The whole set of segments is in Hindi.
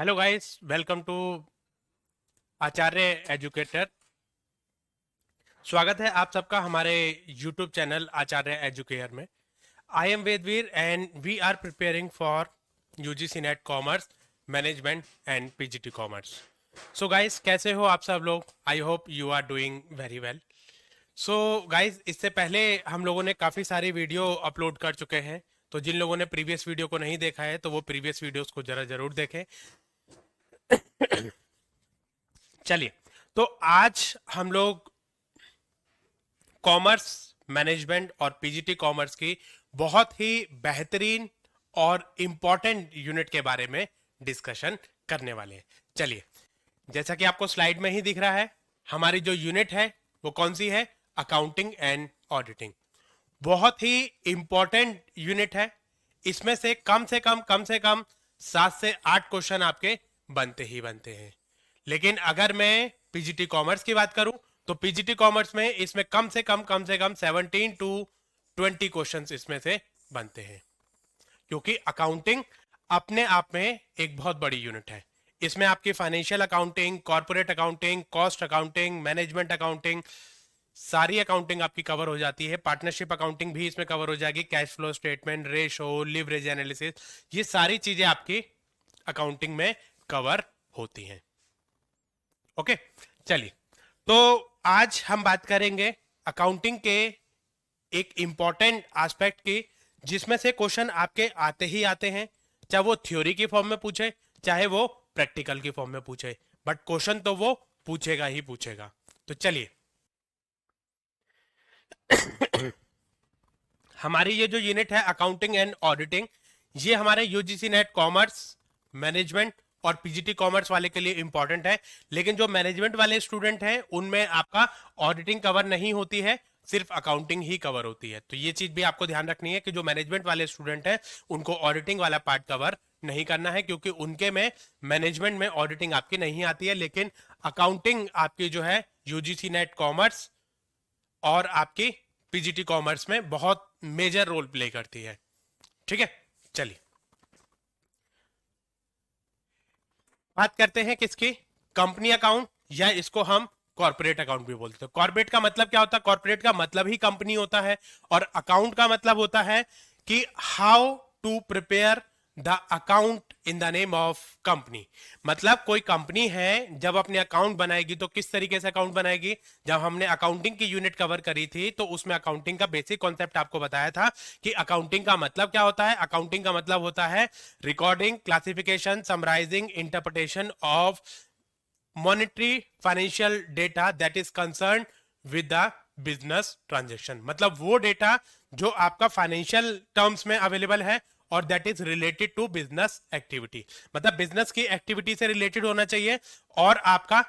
Hello guys, welcome to Acharya educator. स्वागत है आप सबका हमारे यूट्यूब चैनल आचार्य एजुकेयर में। I am Vedveer and we are preparing for UGC NET commerce management and PGT commerce. So guys, कैसे हो आप सब लोग? I hope you are doing very well. So guys, इससे पहले हम लोगों ने काफ़ी सारी वीडियो अपलोड कर चुके हैं, तो जिन लोगों ने प्रीवियस वीडियो को नहीं देखा है तो वो प्रीवियस वीडियोस को ज़रूर देखें। चलिए, तो आज हम लोग कॉमर्स मैनेजमेंट और पीजीटी कॉमर्स की बहुत ही बेहतरीन और इम्पॉर्टेंट यूनिट के बारे में डिस्कशन करने वाले हैं। चलिए, जैसा कि आपको स्लाइड में ही दिख रहा है, हमारी जो यूनिट है वो कौन सी है? Accounting and auditing. बहुत ही इंपॉर्टेंट यूनिट है। इसमें से कम से कम 7 से 8 क्वेश्चन आपके बनते ही बनते हैं। लेकिन अगर मैं पीजीटी कॉमर्स की बात करूं तो पीजीटी कॉमर्स में इसमें कम से कम 17 to 20 क्वेश्चंस इसमें से बनते हैं, क्योंकि अकाउंटिंग अपने आप में एक बहुत बड़ी यूनिट है। इसमें आपकी financial accounting, corporate accounting, cost accounting, management accounting, सारी अकाउंटिंग आपकी कवर हो जाती है। पार्टनरशिप अकाउंटिंग भी इसमें कवर हो जाएगी, cash flow statement, ratio, leverage analysis, ये सारी चीजें आपकी अकाउंटिंग में कवर होती हैं। ओके, चलिए, तो आज हम बात करेंगे अकाउंटिंग के एक इंपॉर्टेंट एस्पेक्ट की, जिसमें से क्वेश्चन आपके आते ही आते हैं, चाहे वो थ्योरी की फॉर्म में पूछे चाहे वो प्रैक्टिकल की फॉर्म में पूछे, बट क्वेश्चन तो वो पूछेगा ही पूछेगा। तो चलिए, हमारी ये जो यूनिट है अकाउंटिंग एंड ऑडिटिंग, ये हमारे यूजीसी नेट कॉमर्स मैनेजमेंट और पीजीटी कॉमर्स वाले के लिए इंपॉर्टेंट है। लेकिन जो मैनेजमेंट वाले स्टूडेंट हैं उनमें आपका ऑडिटिंग कवर नहीं होती है, सिर्फ अकाउंटिंग ही कवर होती है। तो ये चीज भी आपको ध्यान रखनी है कि जो मैनेजमेंट वाले स्टूडेंट हैं उनको ऑडिटिंग वाला पार्ट कवर नहीं करना है, क्योंकि उनके में मैनेजमेंट में ऑडिटिंग आपकी नहीं आती है। लेकिन अकाउंटिंग आपकी जो है यूजीसी नेट कॉमर्स और आपकी पीजीटी कॉमर्स में बहुत मेजर रोल प्ले करती है। ठीक है, चलिए बात करते हैं किसकी? कंपनी अकाउंट, या इसको हम कॉर्पोरेट अकाउंट भी बोलते हैं। कॉर्पोरेट का मतलब क्या होता है? कॉर्पोरेट का मतलब ही कंपनी होता है, और अकाउंट का मतलब होता है कि how to prepare the account in the name of company. मतलब कोई कंपनी है जब अपने अकाउंट बनाएगी तो किस तरीके से अकाउंट बनाएगी। जब हमने अकाउंटिंग की यूनिट कवर करी थी तो उसमें अकाउंटिंग का बेसिक कॉन्सेप्ट आपको बताया था कि अकाउंटिंग का मतलब क्या होता है। अकाउंटिंग का मतलब होता है recording, classification, summarising, interpretation of monetary financial data that is concern with the business transaction. मतलब वो डेटा जो आपका फाइनेंशियल टर्म्स में अवेलेबल है और that is related to business activity. मतलब बिजनेस की एक्टिविटी से रिलेटेड होना चाहिए और आपका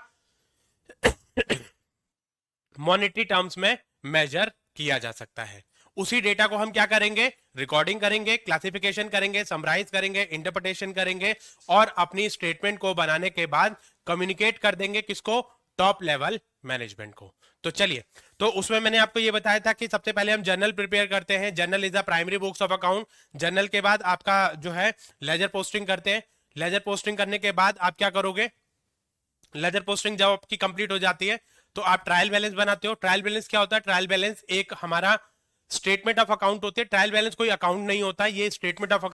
मॉनेटरी टर्म्स में मेजर किया जा सकता है। उसी डेटा को हम क्या करेंगे? रिकॉर्डिंग करेंगे, क्लासिफिकेशन करेंगे, समराइज करेंगे, इंटरप्रिटेशन करेंगे, और अपनी स्टेटमेंट को बनाने के बाद कम्युनिकेट कर देंगे किसको? टॉप लेवल मैनेजमेंट को। तो चलिए, तो उसमें मैंने आपको ये बताया था कि सबसे पहले हम जर्नल प्रिपेयर करते हैं। Journal is the primary books of account. Journal के बाद आपका जो है लेजर पोस्टिंग करते हैं। लेजर पोस्टिंग करने के बाद आप क्या करोगे? लेजर पोस्टिंग जब आपकी कंप्लीट हो जाती है तो आप ट्रायल बैलेंस बनाते हो। ट्रायल बैलेंस क्या होता है? ट्रायल बैलेंस एक हमारा स्टेटमेंट ऑफ अकाउंट होते हैं। ट्रायल बैलेंस कोई अकाउंट नहीं होता, ये स्टेटमेंट ऑफ